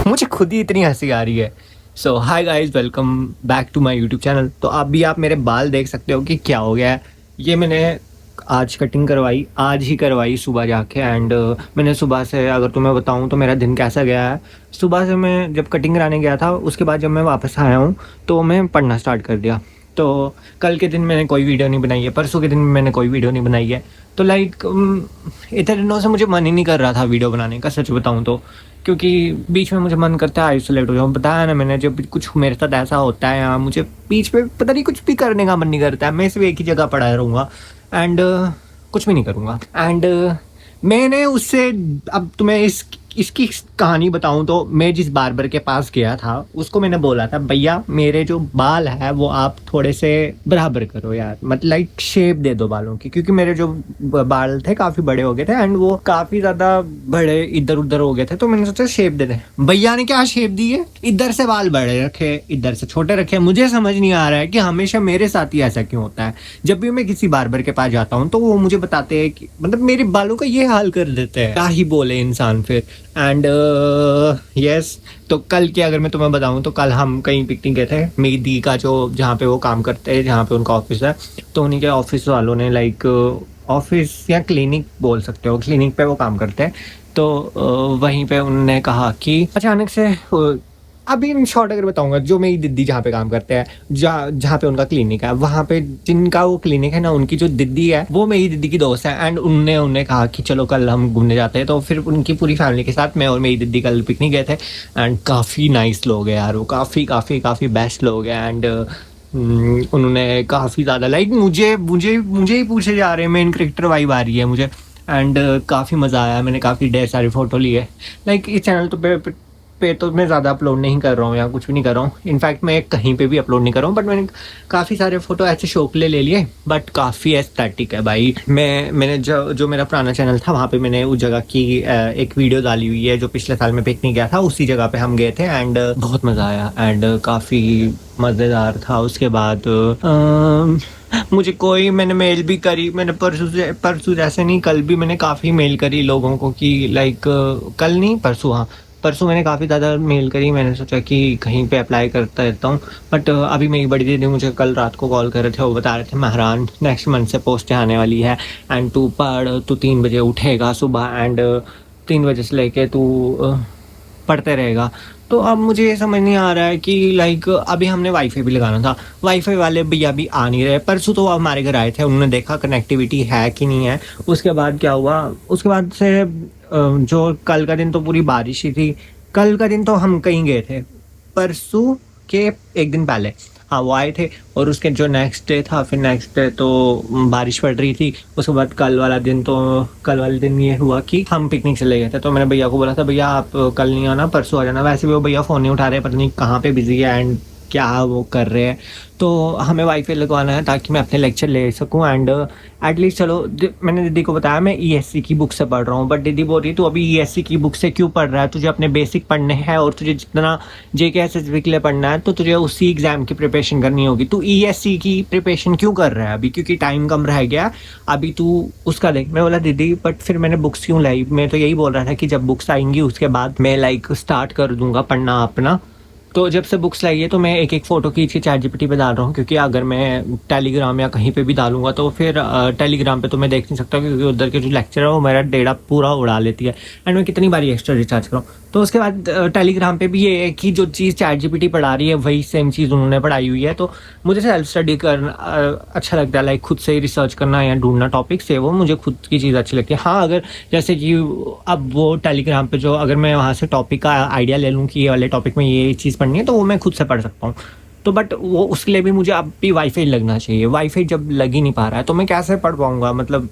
मुझे खुद ही इतनी हंसी आ रही है। So hi guys, welcome back to my YouTube channel. तो अभी आप मेरे बाल देख सकते हो कि क्या हो गया है। ये मैंने आज कटिंग करवाई, आज ही करवाई सुबह जाके। एंड मैंने सुबह से, अगर तुम्हें बताऊं तो मेरा दिन कैसा गया है। सुबह से मैं जब कटिंग कराने गया था, उसके बाद जब मैं वापस आया हूँ तो मैं पढ़ना स्टार्ट कर दिया। तो कल के दिन मैंने कोई वीडियो नहीं बनाई है, परसों के दिन मैंने कोई वीडियो नहीं बनाई है। तो लाइक इतने दिनों से मुझे मन ही नहीं कर रहा था वीडियो बनाने का, सच बताऊं तो। क्योंकि बीच में मुझे मन करता है आइसोलेट हो जाऊँ। बताया ना मैंने, जब कुछ मेरे साथ ऐसा होता है यहाँ, मुझे बीच में पता नहीं कुछ भी करने का मन नहीं करता है। मैं सिर्फ एक ही जगह पड़ा रहूँगा एंड कुछ भी नहीं करूँगा। एंड मैंने उससे, अब तुम्हें इसकी कहानी बताऊं तो, मैं जिस बार्बर के पास गया था उसको मैंने बोला था, भैया मेरे जो बाल है वो आप थोड़े से बराबर करो यार, मतलब लाइक शेप दे दो बालों की। क्योंकि मेरे जो बाल थे काफी बड़े हो गए थे एंड वो काफी ज्यादा बड़े इधर उधर हो गए थे। तो मैंने सोचा शेप दे दे। भैया ने क्या शेप दी है, इधर से बाल बड़े रखे, इधर से छोटे रखे। मुझे समझ नहीं आ रहा है कि हमेशा मेरे साथ ही ऐसा क्यों होता है। जब भी मैं किसी बार्बर के पास जाता हूँ तो वो मुझे बताते हैं कि मतलब मेरे बालों का ये हाल कर देते हैं, क्या ही बोले इंसान फिर। एंड यस, तो कल की अगर मैं तुम्हें बताऊं तो कल हम कहीं पिकनिक गए थे। मेरी दी का जो, जहाँ पे वो काम करते हैं, जहाँ पे उनका ऑफिस है, तो उन्हीं के ऑफिस वालों ने, लाइक ऑफिस या क्लिनिक बोल सकते हो, क्लिनिक पे वो काम करते हैं। तो वहीं पे उन्होंने कहा कि अचानक से, अभी इन शॉर्ट अगर बताऊंगा, जो मेरी दीदी जहाँ पे काम करते हैं, जहाँ पे उनका क्लिनिक है, वहाँ पे जिनका वो क्लिनिक है ना, उनकी जो दीदी है वो मेरी दीदी की दोस्त है। एंड उनने उन्हें कहा कि चलो कल हम घूमने जाते हैं। तो फिर उनकी पूरी फैमिली के साथ मैं और मेरी दीदी कल पिकनिक गए थे। एंड काफ़ी नाइस लोग हैं यार वो, काफ़ी काफ़ी काफ़ी बेस्ट लोग हैं। एंड उन्होंने काफ़ी ज़्यादा, लाइक मुझे मुझे मुझे ही पूछे जा रहे हैं, मेन करेक्टर वाइब आ रही है मुझे। एंड काफ़ी मज़ा आया, मैंने काफ़ी ढेर सारी फ़ोटो ली है। लाइक इस चैनल पे तो मैं ज़्यादा अपलोड नहीं कर रहा हूँ या कुछ भी नहीं कर रहा हूँ। इनफैक्ट मैं कहीं पे भी अपलोड नहीं कर रहा हूँ, बट मैंने काफ़ी सारे फ़ोटो ऐसे शौक के लिए ले लिए। बट काफ़ी एस्थेटिक है भाई। मैंने जो मेरा पुराना चैनल था, वहाँ पे मैंने उस जगह की एक वीडियो डाली हुई है, जो पिछले साल मैं पिकनिक गया था, उसी जगह पे हम गए थे। एंड बहुत मज़ा आया एंड काफ़ी मज़ेदार था। उसके बाद मुझे कोई, मैंने मेल भी करी, मैंने परसों जैसे नहीं, कल भी मैंने काफ़ी मेल करी लोगों को कि लाइक, कल नहीं परसों, हाँ परसों मैंने काफ़ी ज़्यादा मेल करी। मैंने सोचा कि कहीं पे अप्लाई करता रहता हूँ। बट अभी मेरी बड़ी दीदी मुझे कल रात को कॉल कर रहे थे, वो बता रहे थे महरान नेक्स्ट मंथ से पोस्टें आने वाली है एंड तू पढ़, तू 3 बजे उठेगा सुबह एंड 3 बजे से लेके तू पढ़ते रहेगा। तो अब मुझे ये समझ नहीं आ रहा है कि लाइक, अभी हमने वाईफाई भी लगाना था, वाईफाई वाले भैया भी आ नहीं रहे। परसों तो हमारे घर आए थे, उन्होंने देखा कनेक्टिविटी है कि नहीं है। उसके बाद क्या हुआ, उसके बाद से जो कल का दिन तो पूरी बारिश ही थी। कल का दिन तो हम कहीं गए थे, परसों के एक दिन पहले, हाँ वो आए थे। और उसके जो नेक्स्ट डे था, फिर नेक्स्ट डे तो बारिश पड़ रही थी। उसके बाद कल वाले दिन ये हुआ कि हम पिकनिक चले गए थे। तो मैंने भैया को बोला था, भैया आप कल नहीं आना, परसों आ जाना। वैसे भी वो भैया फ़ोन नहीं उठा रहे, पता नहीं कहाँ पे बिजी है एंड क्या वो कर रहे हैं। तो हमें वाईफाई लगवाना है ताकि मैं अपने लेक्चर ले सकूं। एंड एटलीस्ट चलो, मैंने दीदी को बताया मैं ईएससी की बुक से पढ़ रहा हूँ। बट दीदी बोल रही तू अभी ईएससी की बुक से क्यों पढ़ रहा है, तुझे अपने बेसिक पढ़ने हैं और तुझे जितना जेकेएसएसबी के लिए पढ़ना है तो तुझे उसी एग्जाम की प्रिपरेशन करनी होगी। तू ईएससी की प्रिपरेशन क्यों कर रहा है अभी, क्योंकि टाइम कम रह गया अभी, तू उसका देख। मैं बोला दीदी बट फिर मैंने बुक्स क्यों लाई, मैं तो यही बोल रहा था कि जब बुक्स आएंगी उसके बाद मैं लाइक स्टार्ट कर दूंगा पढ़ना अपना। तो जब से बुक्स लाई है तो मैं एक एक फ़ोटो खींच के चैटजीपीटी पे डाल रहा हूँ। क्योंकि अगर मैं टेलीग्राम या कहीं पे भी डालूंगा तो फिर टेलीग्राम पे तो मैं देख नहीं सकता, क्योंकि उधर के जो लेक्चर है वो मेरा डेटा पूरा उड़ा लेती है। एंड मैं कितनी बारी एक्स्ट्रा रिचार्ज करूँ। तो उसके बाद टेलीग्राम पे भी ये है कि जो चीज़ चैटजीपीटी पढ़ा रही है वही सेम चीज़ उन्होंने पढ़ाई हुई है। तो मुझे सेल्फ स्टडी करना अच्छा लगता है, लाइक खुद से ही रिसर्च करना या ढूंढना टॉपिक से, वो मुझे खुद की चीज़ अच्छी लगती है। हाँ अगर जैसे कि अब वो टेलीग्राम पे जो, अगर मैं वहाँ से टॉपिक का आइडिया ले लूँ कि ये वाले टॉपिक में ये चीज़ पढ़नी है, तो वो मैं खुद से पढ़ सकता हूँ। तो बट वो उसके लिए भी मुझे अब भी वाईफाई लगना चाहिए। वाईफाई जब लग ही नहीं पा रहा है तो मैं कैसे पढ़ पाऊँगा। मतलब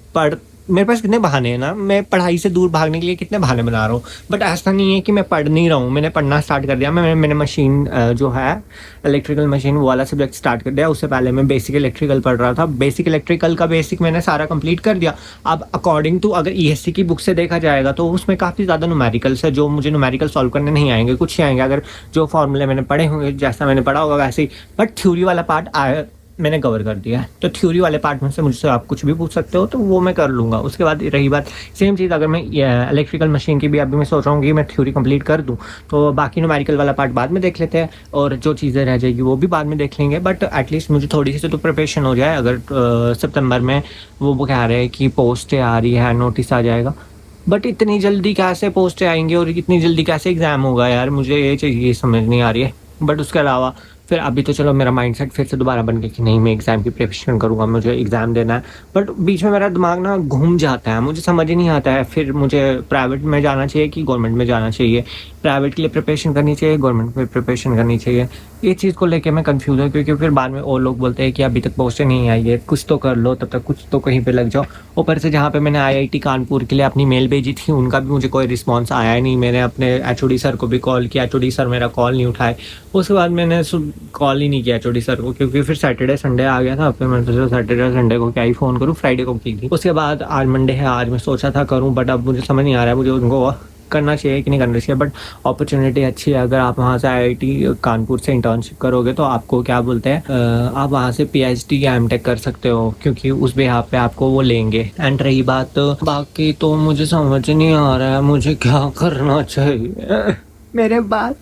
मेरे पास कितने बहाने हैं ना, मैं पढ़ाई से दूर भागने के लिए कितने बहाने बना रहा हूँ। बट ऐसा नहीं है कि मैं पढ़ नहीं रहा हूँ, मैंने पढ़ना स्टार्ट कर दिया। मैंने मशीन जो है इलेक्ट्रिकल मशीन, वो वाला सब्जेक्ट स्टार्ट कर दिया। उससे पहले मैं बेसिक इलेक्ट्रिकल पढ़ रहा था। बेसिक इलेक्ट्रिकल का बेसिक मैंने सारा कंप्लीट कर दिया। अब अकॉर्डिंग टू, अगर ईएससी की बुक से देखा जाएगा तो उसमें काफ़ी ज़्यादा न्यूमेरिकल्स है, जो मुझे न्यूमेरिकल सॉल्व करने नहीं आएंगे, कुछ ही आएंगे। अगर जो फॉर्मूले मैंने पढ़े होंगे, जैसा मैंने पढ़ा होगा वैसे ही। बट थ्योरी वाला पार्ट मैंने कवर कर दिया है। तो थ्योरी वाले पार्ट में से मुझसे आप कुछ भी पूछ सकते हो, तो वो मैं कर लूँगा। उसके बाद रही बात सेम चीज़, अगर मैं इलेक्ट्रिकल मशीन की भी अभी मैं सोच रहा हूँ कि मैं थ्योरी कंप्लीट कर दूँ, तो बाकी न्यूमेरिकल वाला पार्ट बाद में देख लेते हैं, और जो चीज़ें रह जाएगी वो भी बाद में देख लेंगे। बट एटलीस्ट मुझे थोड़ी सी तो प्रिपरेशन हो जाए। अगर सितंबर में वो कह रहे हैं कि पोस्टें आ रही है, नोटिस आ जाएगा, बट इतनी जल्दी कैसे पोस्टें आएंगी और इतनी जल्दी कैसे एग्ज़ाम होगा यार, मुझे ये चीज़ समझ नहीं आ रही है। बट उसके अलावा फिर अभी तो चलो मेरा माइंडसेट फिर से दोबारा बन गया कि नहीं, मैं एग्ज़ाम की प्रिपरेशन करूँगा, मुझे एग्ज़ाम देना है। बट बीच में मेरा दिमाग ना घूम जाता है, मुझे समझ ही नहीं आता है फिर मुझे प्राइवेट में जाना चाहिए कि गवर्नमेंट में जाना चाहिए, प्राइवेट के लिए प्रिपरेशन करनी चाहिए, गवर्नमेंट में प्रिपरेशन करनी चाहिए। ये चीज़ को लेके मैं कंफ्यूज हूँ, क्योंकि फिर बाद में और लोग बोलते हैं कि अभी तक पोस्टें नहीं आई है, कुछ तो कर लो, तब तक कुछ तो कहीं पे लग जाओ। ऊपर से जहाँ पे मैंने आईआईटी कानपुर के लिए अपनी मेल भेजी थी, उनका भी मुझे कोई रिस्पॉन्स आया नहीं। मैंने अपने एचओडी सर को भी कॉल किया, एचओडी सर मेरा कॉल नहीं उठाए। उसके बाद मैंने कॉल ही नहीं किया एचओडी सर को, क्योंकि फिर सैटरडे संडे आ गया था। फिर मैंने सोचा सैटरडे संडे को क्या ही फ़ोन करूँ, फ्राइडे को की थी। उसके बाद आज मंडे है, आज मैं सोचा था करूँ, बट अब मुझे समझ नहीं आ रहा है मुझे उनको करना चाहिए कि नहीं करना चाहिए। बट अपॉर्चुनिटी अच्छी है, अगर आप वहाँ से आईआईटी कानपुर से इंटर्नशिप करोगे तो आपको क्या बोलते हैं, आप वहाँ से पीएचडी या एमटेक कर सकते हो, क्योंकि उस बेहाफ पे आपको वो लेंगे। एंड रही बात बाकी तो मुझे समझ नहीं आ रहा है मुझे क्या करना चाहिए। मेरे बाल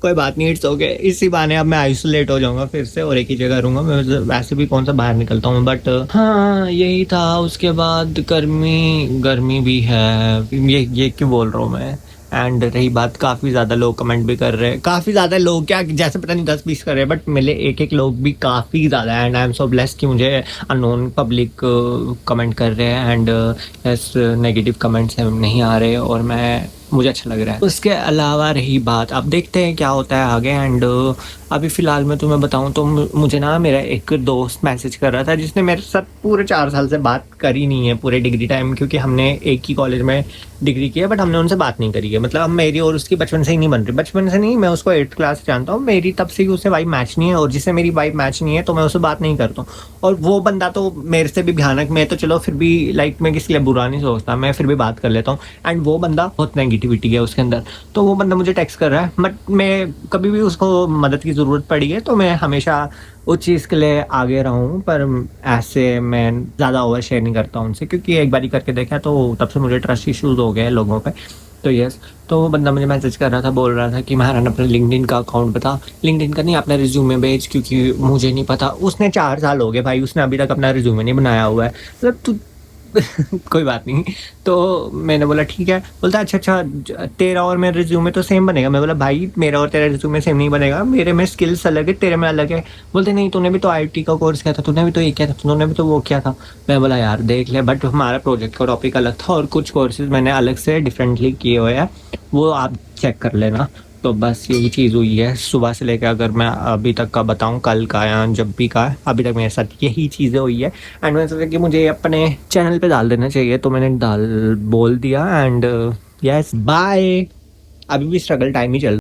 कोई बात नहीं, इट्स ओके। इसी बहाने अब मैं आइसोलेट हो जाऊंगा फिर से और एक ही जगह रहूंगा। मैं वैसे भी कौन सा बाहर निकलता हूँ, बट हाँ यही था। उसके बाद गर्मी भी है, ये क्यों बोल रहा हूँ मैं। एंड रही बात, काफ़ी ज़्यादा लोग कमेंट भी कर रहे हैं, काफ़ी ज़्यादा लोग क्या जैसे पता नहीं 10-20 कर रहे हैं, बट मिले एक लोग भी काफ़ी ज़्यादा है। And I am so blessed कि मुझे अननोन पब्लिक कमेंट कर रहे हैं, एंड नेगेटिव कमेंट्स नहीं आ रहे, और मुझे अच्छा लग रहा है। उसके अलावा रही बात, अब देखते हैं क्या होता है आगे। एंड अभी फ़िलहाल मैं तुम्हें बताऊं तो मुझे ना मेरा एक दोस्त मैसेज कर रहा था, जिसने मेरे साथ पूरे 4 साल से बात करी नहीं है पूरे डिग्री टाइम, क्योंकि हमने एक ही कॉलेज में डिग्री की है, बट हमने उनसे बात नहीं करी है। मतलब अब मेरी और उसकी बचपन से ही नहीं बन रही, बचपन से नहीं, मैं उसको 8th क्लास से जानता हूँ, मेरी तब से ही उससे वाइब मैच नहीं है, और जिससे मेरी वाइब मैच नहीं है तो मैं उससे बात नहीं करता हूँ। और वो बंदा तो मेरे से भी भयानक, मैं तो चलो फिर भी लाइक मैं किसी लिए बुरा नहीं सोचता, मैं फिर भी बात कर लेता हूँ। एंड वो बंदा बहुत नेगेटिविटी है उसके अंदर, तो वो बंदा मुझे टेक्स्ट कर रहा है, बट मैं कभी भी उसको मदद की ज़रूरत पड़ी है तो मैं हमेशा उस चीज़ के लिए आगे रहा हूँ। पर ऐसे मैं ज़्यादा ओवर शेयर नहीं करता उनसे, क्योंकि एक बार ही करके देखा तो तब से मुझे ट्रस्ट इश्यूज़ हो गए लोगों पे। तो यस, तो वो बंदा मुझे मैसेज कर रहा था, बोल रहा था कि महारान अपने लिंक्डइन का अकाउंट बता, लिंक्डइन का नहीं, अपना रिज्यूमे भेज, क्योंकि मुझे नहीं पता। उसने 4 साल हो गए भाई, उसने अभी तक अपना रिज्यूमे नहीं बनाया हुआ है। मतलब तू कोई बात नहीं। तो मैंने बोला ठीक है। बोलता अच्छा तेरा और मेरा रिज्यूमे तो सेम बनेगा। मैं बोला भाई मेरा और तेरा रिज्यूमे सेम नहीं बनेगा, मेरे में स्किल्स अलग है, तेरे में अलग है। बोलते नहीं, तूने भी तो आईटी का कोर्स किया था, तूने भी तो ये किया था, तूने भी तो वो किया था। मैं बोला यार देख ले, बट हमारा प्रोजेक्ट का टॉपिक अलग था और कुछ कोर्सेज मैंने अलग से डिफरेंटली किए हुए हैं, वो आप चेक कर लेना। तो बस यही चीज़ हुई है सुबह से लेकर, अगर मैं अभी तक का बताऊं, कल का या जब भी का, अभी तक मेरे साथ यही चीज़ें हुई है। एंड मैंने सोचा कि मुझे अपने चैनल पे डाल देना चाहिए, तो मैंने बोल दिया। And yes bye. अभी भी स्ट्रगल टाइम ही चल